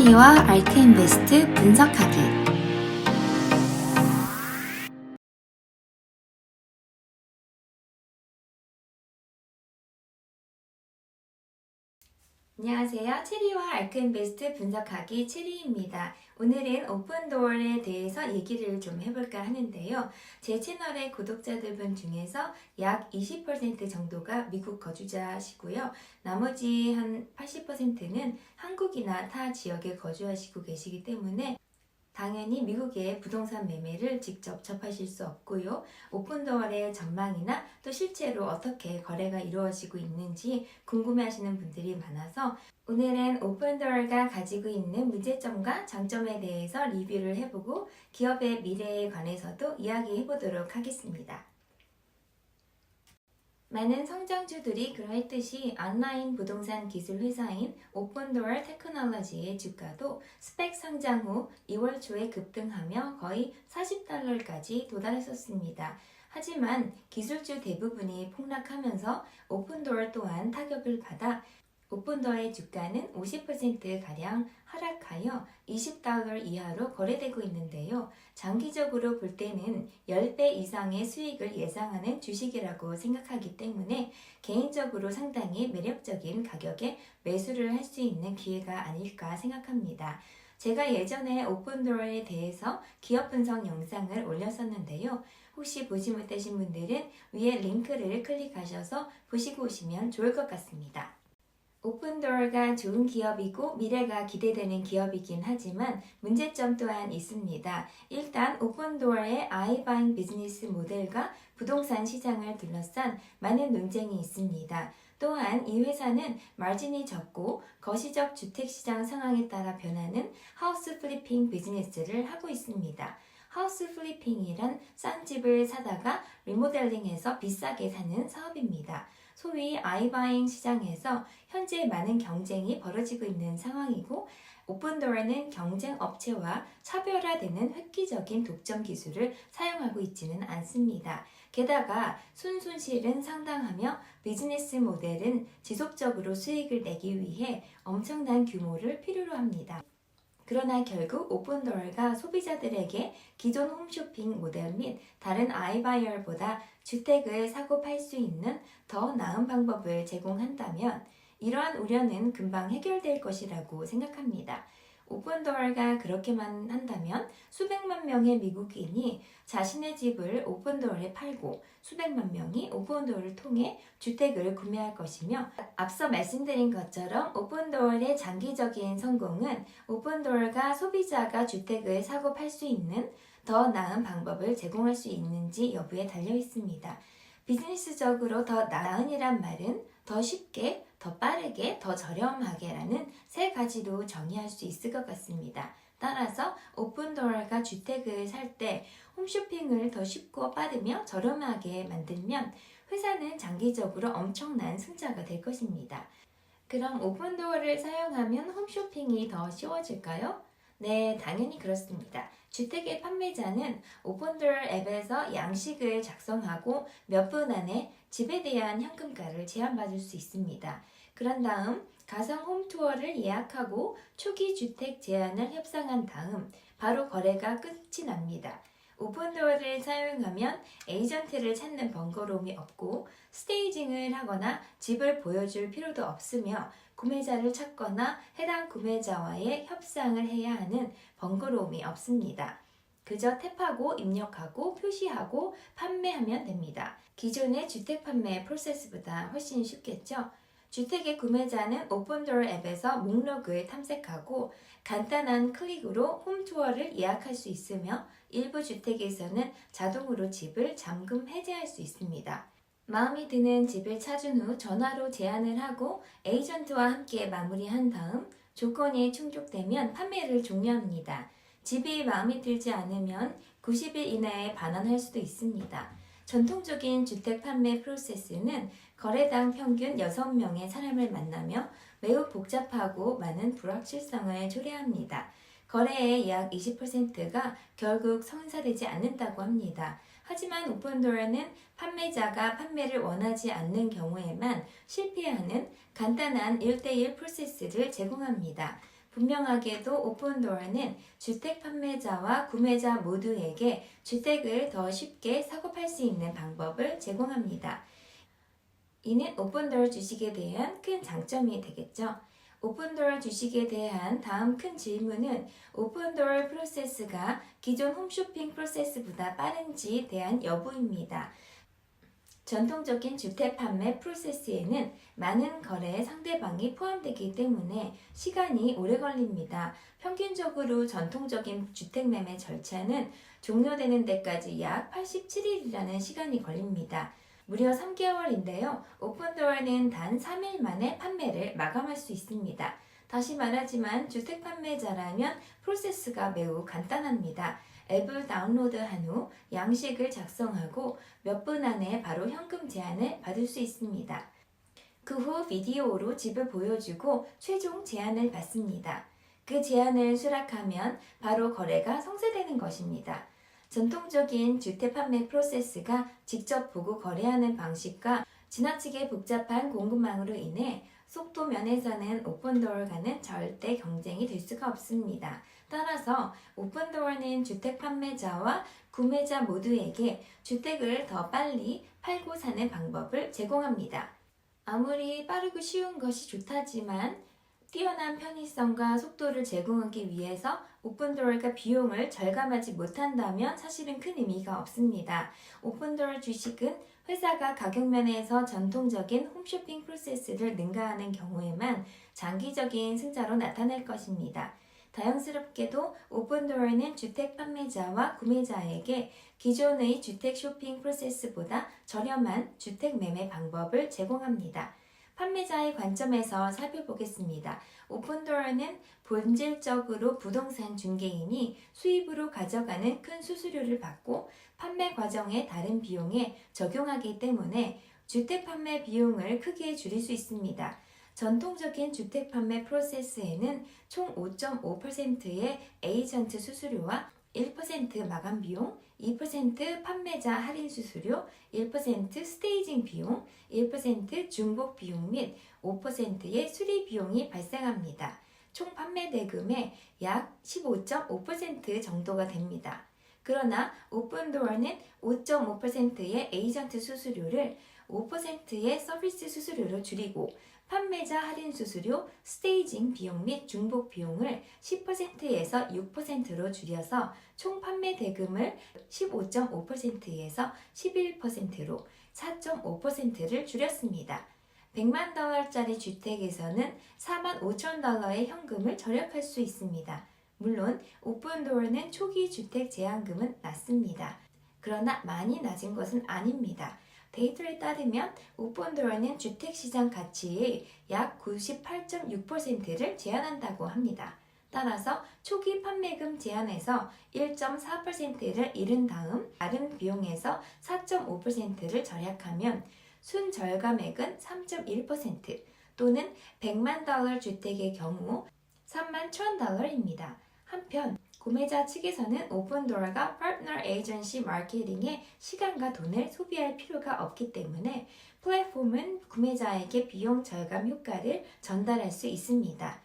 체리와 알크인베스트 분석하기. 안녕하세요. 체리와 알크인베스트 분석하기 체리입니다. 오늘은 오픈도어에 대해서 얘기를 좀 해볼까 하는데요. 제 채널의 구독자들분 중에서 약 20% 정도가 미국 거주자시고요. 나머지 한 80%는 한국이나 타 지역에 거주하시고 계시기 때문에 당연히 미국의 부동산 매매를 직접 접하실 수 없고요. 오픈도어의 전망이나 또 실제로 어떻게 거래가 이루어지고 있는지 궁금해하시는 분들이 많아서 오늘은 오픈도어가 가지고 있는 문제점과 장점에 대해서 리뷰를 해보고 기업의 미래에 관해서도 이야기해보도록 하겠습니다. 많은 성장주들이 그러했듯이 온라인 부동산 기술 회사인 오픈도어 테크놀로지의 주가도 스펙 상장 후 2월 초에 급등하며 거의 $40까지 도달했었습니다. 하지만 기술주 대부분이 폭락하면서 오픈도어 또한 타격을 받아 오픈도어의 주가는 50%가량 하락하여 $20 이하로 거래되고 있는데요. 장기적으로 볼 때는 10배 이상의 수익을 예상하는 주식이라고 생각하기 때문에 개인적으로 상당히 매력적인 가격에 매수를 할 수 있는 기회가 아닐까 생각합니다. 제가 예전에 오픈도어에 대해서 기업 분석 영상을 올렸었는데요. 혹시 보지 못하신 분들은 위에 링크를 클릭하셔서 보시고 오시면 좋을 것 같습니다. 오픈도어가 좋은 기업이고 미래가 기대되는 기업이긴 하지만 문제점 또한 있습니다. 일단 오픈도어의 아이바잉 비즈니스 모델과 부동산 시장을 둘러싼 많은 논쟁이 있습니다. 또한 이 회사는 마진이 적고 거시적 주택시장 상황에 따라 변하는 하우스 플리핑 비즈니스를 하고 있습니다. 하우스 플리핑이란 싼 집을 사다가 리모델링해서 비싸게 사는 사업입니다. 소위 아이바잉 시장에서 현재 많은 경쟁이 벌어지고 있는 상황이고 오픈도어는 경쟁 업체와 차별화되는 획기적인 독점 기술을 사용하고 있지는 않습니다. 게다가 순손실은 상당하며 비즈니스 모델은 지속적으로 수익을 내기 위해 엄청난 규모를 필요로 합니다. 그러나 결국 오픈도어가 소비자들에게 기존 홈쇼핑 모델 및 다른 아이바이어보다 주택을 사고 팔 수 있는 더 나은 방법을 제공한다면 이러한 우려는 금방 해결될 것이라고 생각합니다. 오픈도어가 그렇게만 한다면 수백만 명의 미국인이 자신의 집을 오픈도어에 팔고 수백만 명이 오픈도어를 통해 주택을 구매할 것이며 앞서 말씀드린 것처럼 오픈도어의 장기적인 성공은 오픈도어가 소비자가 주택을 사고 팔 수 있는 더 나은 방법을 제공할 수 있는지 여부에 달려 있습니다. 비즈니스적으로 더 나은이란 말은 더 쉽게, 더 빠르게, 더 저렴하게 라는 세 가지로 정의할 수 있을 것 같습니다. 따라서 오픈도어가 주택을 살 때 홈쇼핑을 더 쉽고 빠르며 저렴하게 만들면 회사는 장기적으로 엄청난 승자가 될 것입니다. 그럼 오픈도어를 사용하면 홈쇼핑이 더 쉬워질까요? 네, 당연히 그렇습니다. 주택의 판매자는 오픈도어 앱에서 양식을 작성하고 몇 분 안에 집에 대한 현금가를 제한받을 수 있습니다. 그런 다음 가상 홈투어를 예약하고 초기 주택 제한을 협상한 다음 바로 거래가 끝이 납니다. 오픈도어를 사용하면 에이전트를 찾는 번거로움이 없고 스테이징을 하거나 집을 보여줄 필요도 없으며 구매자를 찾거나 해당 구매자와의 협상을 해야 하는 번거로움이 없습니다. 그저 탭하고 입력하고 표시하고 판매하면 됩니다. 기존의 주택 판매 프로세스보다 훨씬 쉽겠죠? 주택의 구매자는 오픈도어 앱에서 목록을 탐색하고 간단한 클릭으로 홈투어를 예약할 수 있으며 일부 주택에서는 자동으로 집을 잠금 해제할 수 있습니다. 마음에 드는 집을 찾은 후 전화로 제안을 하고 에이전트와 함께 마무리한 다음 조건이 충족되면 판매를 종료합니다. 집이 마음에 들지 않으면 90일 이내에 반환할 수도 있습니다. 전통적인 주택 판매 프로세스는 거래당 평균 6명의 사람을 만나며 매우 복잡하고 많은 불확실성을 초래합니다. 거래의 약 20%가 결국 성사되지 않는다고 합니다. 하지만 오픈도어는 판매자가 판매를 원하지 않는 경우에만 실패하는 간단한 1대1 프로세스를 제공합니다. 분명하게도 오픈도어는 주택 판매자와 구매자 모두에게 주택을 더 쉽게 사고 팔 수 있는 방법을 제공합니다. 이는 오픈도어 주식에 대한 큰 장점이 되겠죠. 오픈도어 주식에 대한 다음 큰 질문은 오픈도어 프로세스가 기존 홈쇼핑 프로세스보다 빠른지에 대한 여부입니다. 전통적인 주택 판매 프로세스에는 많은 거래 상대방이 포함되기 때문에 시간이 오래 걸립니다. 평균적으로 전통적인 주택 매매 절차는 종료되는 데까지 약 87일이라는 시간이 걸립니다. 무려 3개월인데요. 오픈도어는 단 3일 만에 판매를 마감할 수 있습니다. 다시 말하지만 주택 판매자라면 프로세스가 매우 간단합니다. 앱을 다운로드한 후 양식을 작성하고 몇 분 안에 바로 현금 제안을 받을 수 있습니다. 그 후 비디오로 집을 보여주고 최종 제안을 받습니다. 그 제안을 수락하면 바로 거래가 성사되는 것입니다. 전통적인 주택 판매 프로세스가 직접 보고 거래하는 방식과 지나치게 복잡한 공급망으로 인해 속도 면에서는 오픈도어와는 절대 경쟁이 될 수가 없습니다. 따라서 오픈도어는 주택 판매자와 구매자 모두에게 주택을 더 빨리 팔고 사는 방법을 제공합니다. 아무리 빠르고 쉬운 것이 좋다지만 뛰어난 편의성과 속도를 제공하기 위해서 오픈도어가 비용을 절감하지 못한다면 사실은 큰 의미가 없습니다. 오픈도어 주식은 회사가 가격 면에서 전통적인 홈쇼핑 프로세스를 능가하는 경우에만 장기적인 승자로 나타날 것입니다. 다행스럽게도 오픈도어는 주택 판매자와 구매자에게 기존의 주택 쇼핑 프로세스보다 저렴한 주택 매매 방법을 제공합니다. 판매자의 관점에서 살펴보겠습니다. 오픈도어는 본질적으로 부동산 중개인이 수입으로 가져가는 큰 수수료를 받고 판매 과정의 다른 비용에 적용하기 때문에 주택 판매 비용을 크게 줄일 수 있습니다. 전통적인 주택 판매 프로세스에는 총 5.5%의 에이전트 수수료와 1% 마감 비용, 2% 판매자 할인 수수료, 1% 스테이징 비용, 1% 중복 비용 및 5%의 수리 비용이 발생합니다. 총 판매 대금의 약 15.5% 정도가 됩니다. 그러나 오픈도어는 5.5%의 에이전트 수수료를 5%의 서비스 수수료로 줄이고 판매자 할인 수수료, 스테이징 비용 및 중복 비용을 10%에서 6%로 줄여서 총 판매 대금을 15.5%에서 11%로 4.5%를 줄였습니다. 100만 달러짜리 주택에서는 4만 5천 달러의 현금을 절약할 수 있습니다. 물론 오픈도어는 초기 주택 제한금은 낮습니다. 그러나 많이 낮은 것은 아닙니다. 데이터에 따르면 오픈도어는 주택시장 가치의 약 98.6%를 제한한다고 합니다. 따라서 초기 판매금 제한에서 1.4%를 잃은 다음 다른 비용에서 4.5%를 절약하면 순절감액은 3.1% 또는 100만 달러 주택의 경우 3만 1천 달러입니다. 한편 구매자 측에서는 오픈도어가 파트너 에이전시 마케팅에 시간과 돈을 소비할 필요가 없기 때문에 플랫폼은 구매자에게 비용 절감 효과를 전달할 수 있습니다.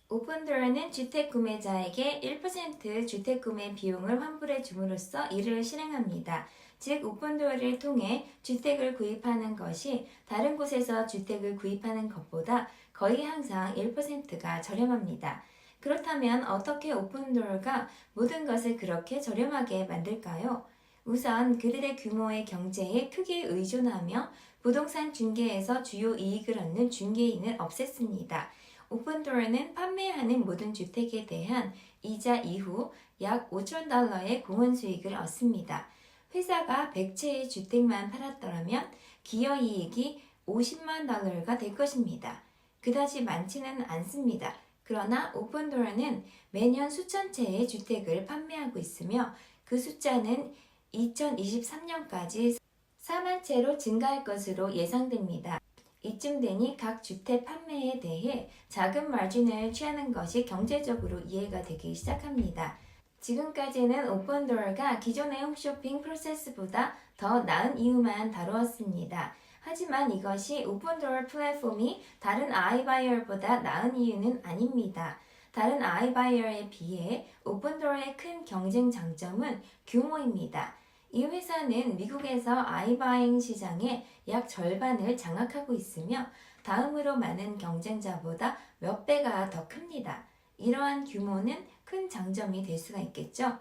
오픈도어는 주택 구매자에게 1% 주택 구매 비용을 환불해 줌으로써 이를 실행합니다. 즉 오픈도어를 통해 주택을 구입하는 것이 다른 곳에서 주택을 구입하는 것보다 거의 항상 1%가 저렴합니다. 그렇다면 어떻게 오픈도어가 모든 것을 그렇게 저렴하게 만들까요? 우선 그들의 규모의 경제에 크게 의존하며 부동산 중개에서 주요 이익을 얻는 중개인을 없앴습니다. 오픈도어는 판매하는 모든 주택에 대한 이자 이후 약 5천 달러의 공헌 수익을 얻습니다. 회사가 100채의 주택만 팔았더라면 기여이익이 50만 달러가 될 것입니다. 그다지 많지는 않습니다. 그러나 오픈도어는 매년 수천 채의 주택을 판매하고 있으며 그 숫자는 2023년까지 4만 채로 증가할 것으로 예상됩니다. 이쯤 되니 각 주택 판매에 대해 작은 마진을 취하는 것이 경제적으로 이해가 되기 시작합니다. 지금까지는 오픈도어가 기존의 홈쇼핑 프로세스보다 더 나은 이유만 다루었습니다. 하지만 이것이 오픈도어 플랫폼이 다른 아이바이어보다 나은 이유는 아닙니다. 다른 아이바이어에 비해 오픈도어의 큰 경쟁 장점은 규모입니다. 이 회사는 미국에서 아이바잉 시장의 약 절반을 장악하고 있으며 다음으로 많은 경쟁자보다 몇 배가 더 큽니다. 이러한 규모는 큰 장점이 될 수가 있겠죠.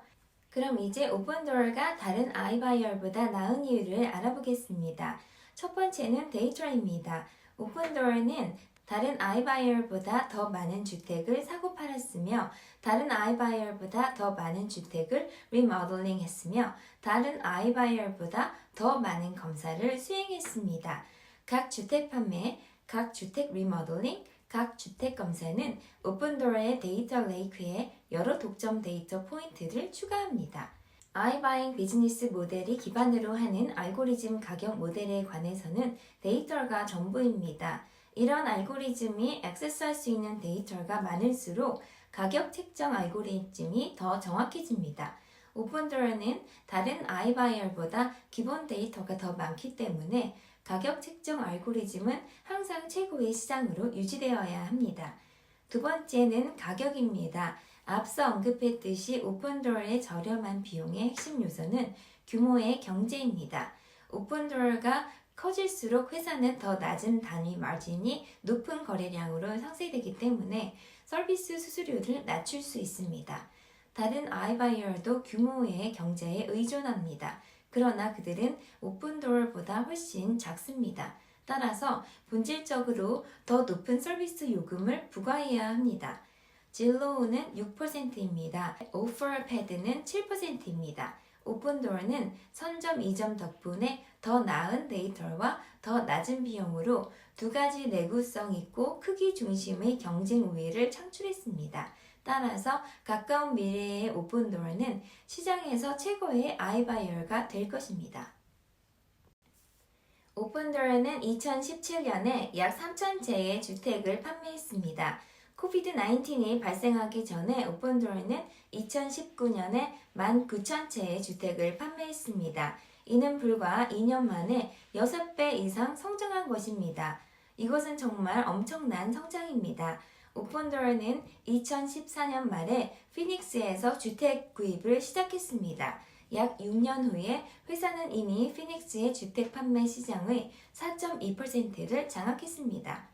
그럼 이제 오픈도어가 다른 아이바이어보다 나은 이유를 알아보겠습니다. 첫 번째는 데이터입니다. 오픈도어는 다른 아이바이어보다 더 많은 주택을 사고 팔았으며 다른 아이바이어보다 더 많은 주택을 리모델링 했으며 다른 아이바이어보다 더 많은 검사를 수행했습니다. 각 주택 판매, 각 주택 리모델링, 각 주택 검사는 오픈도어의 데이터 레이크에 여러 독점 데이터 포인트를 추가합니다. 아이바잉 비즈니스 모델이 기반으로 하는 알고리즘 가격 모델에 관해서는 데이터가 전부입니다. 이런 알고리즘이 액세스할 수 있는 데이터가 많을수록 가격 책정 알고리즘이 더 정확해집니다. 오픈도어는 다른 아이바이어보다 기본 데이터가 더 많기 때문에 가격 책정 알고리즘은 항상 최고의 시장으로 유지되어야 합니다. 두 번째는 가격입니다. 앞서 언급했듯이 오픈도어의 저렴한 비용의 핵심 요소는 규모의 경제입니다. 오픈도어가 커질수록 회사는 더 낮은 단위 마진이 높은 거래량으로 상쇄되기 때문에 서비스 수수료를 낮출 수 있습니다. 다른 아이바이어도 규모의 경제에 의존합니다. 그러나 그들은 오픈도어보다 훨씬 작습니다. 따라서 본질적으로 더 높은 서비스 요금을 부과해야 합니다. 진로우는 6%입니다. 오퍼패드는 7%입니다. 오픈도어는 선점 이점 덕분에 더 나은 데이터와 더 낮은 비용으로 두 가지 내구성 있고 크기 중심의 경쟁 우위를 창출했습니다. 따라서 가까운 미래의 오픈도어는 시장에서 최고의 아이바이어가 될 것입니다. 오픈도어는 2017년에 약 3,000채의 주택을 판매했습니다. 코비드-19이 발생하기 전에 오픈도어는 2019년에 19,000채의 주택을 판매했습니다. 이는 불과 2년 만에 6배 이상 성장한 것입니다. 이것은 정말 엄청난 성장입니다. 오픈도어는 2014년 말에 피닉스에서 주택 구입을 시작했습니다. 약 6년 후에 회사는 이미 피닉스의 주택 판매 시장의 4.2%를 장악했습니다.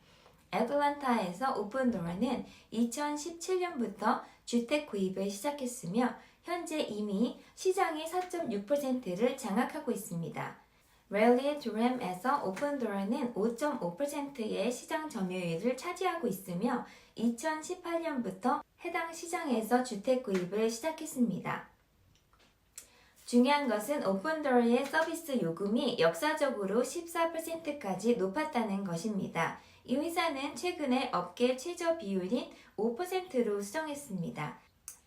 애틀랜타에서 오픈도어는 2017년부터 주택 구입을 시작했으며 현재 이미 시장의 4.6%를 장악하고 있습니다. 랠리 드램에서 오픈도어는 5.5%의 시장 점유율을 차지하고 있으며 2018년부터 해당 시장에서 주택 구입을 시작했습니다. 중요한 것은 오픈도어의 서비스 요금이 역사적으로 14%까지 높았다는 것입니다. 이 회사는 최근에 업계 최저 비율인 5%로 수정했습니다.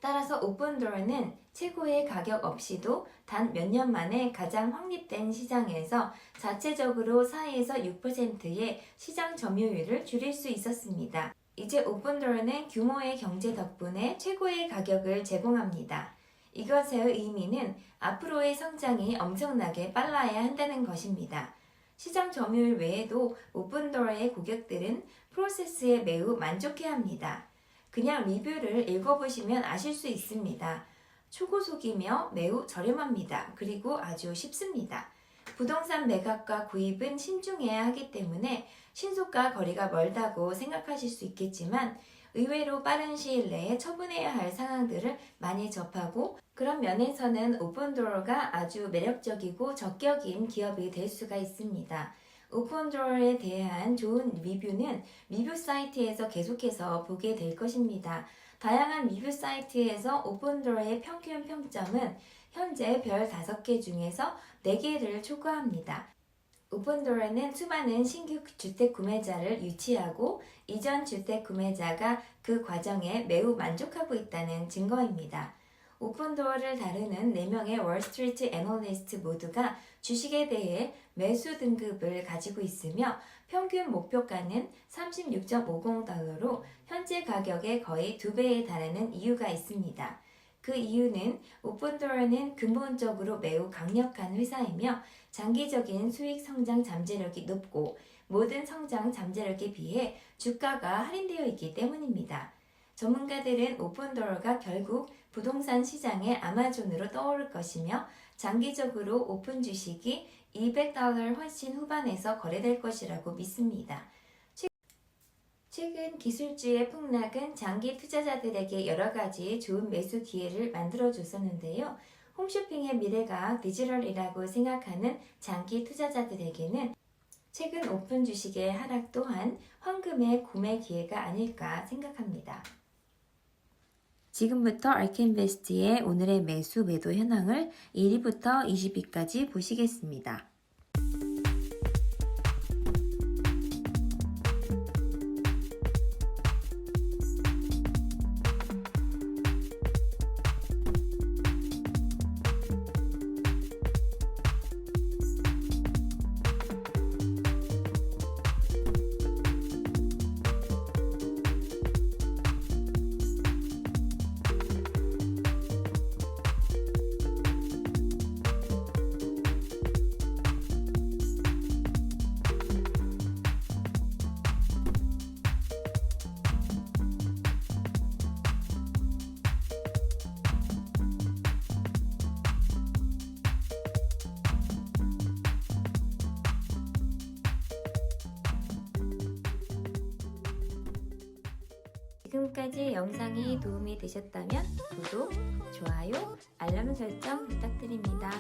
따라서 오픈도어는 최고의 가격 없이도 단 몇 년 만에 가장 확립된 시장에서 자체적으로 4에서 6%의 시장 점유율을 줄일 수 있었습니다. 이제 오픈도어는 규모의 경제 덕분에 최고의 가격을 제공합니다. 이것의 의미는 앞으로의 성장이 엄청나게 빨라야 한다는 것입니다. 시장 점유율 외에도 오픈도어의 고객들은 프로세스에 매우 만족해합니다. 그냥 리뷰를 읽어보시면 아실 수 있습니다. 초고속이며 매우 저렴합니다. 그리고 아주 쉽습니다. 부동산 매각과 구입은 신중해야 하기 때문에 신속과 거리가 멀다고 생각하실 수 있겠지만 의외로 빠른 시일 내에 처분해야 할 상황들을 많이 접하고 그런 면에서는 오픈도어가 아주 매력적이고 적격인 기업이 될 수가 있습니다. 오픈도어에 대한 좋은 리뷰는 리뷰 사이트에서 계속해서 보게 될 것입니다. 다양한 리뷰 사이트에서 오픈도어의 평균 평점은 현재 별 5개 중에서 4개를 초과합니다. 오픈도어는 수많은 신규 주택 구매자를 유치하고 이전 주택 구매자가 그 과정에 매우 만족하고 있다는 증거입니다. 오픈도어를 다루는 4명의 월스트리트 애널리스트 모두가 주식에 대해 매수 등급을 가지고 있으며 평균 목표가는 36.50달러로 현재 가격의 거의 2배에 달하는 이유가 있습니다. 그 이유는 오픈도어는 근본적으로 매우 강력한 회사이며 장기적인 수익 성장 잠재력이 높고 모든 성장 잠재력에 비해 주가가 할인되어 있기 때문입니다. 전문가들은 오픈도어가 결국 부동산 시장의 아마존으로 떠오를 것이며 장기적으로 오픈 주식이 $200 훨씬 후반에서 거래될 것이라고 믿습니다. 최근 기술주의 폭락은 장기 투자자들에게 여러 가지 좋은 매수 기회를 만들어 줬었는데요. 홈쇼핑의 미래가 디지털이라고 생각하는 장기 투자자들에게는 최근 오픈 주식의 하락 또한 황금의 구매 기회가 아닐까 생각합니다. 지금부터 알케인베스트의 오늘의 매수 매도 현황을 1위부터 20위까지 보시겠습니다. 지금까지 영상이 도움이 되셨다면 구독, 좋아요, 알람 설정 부탁드립니다.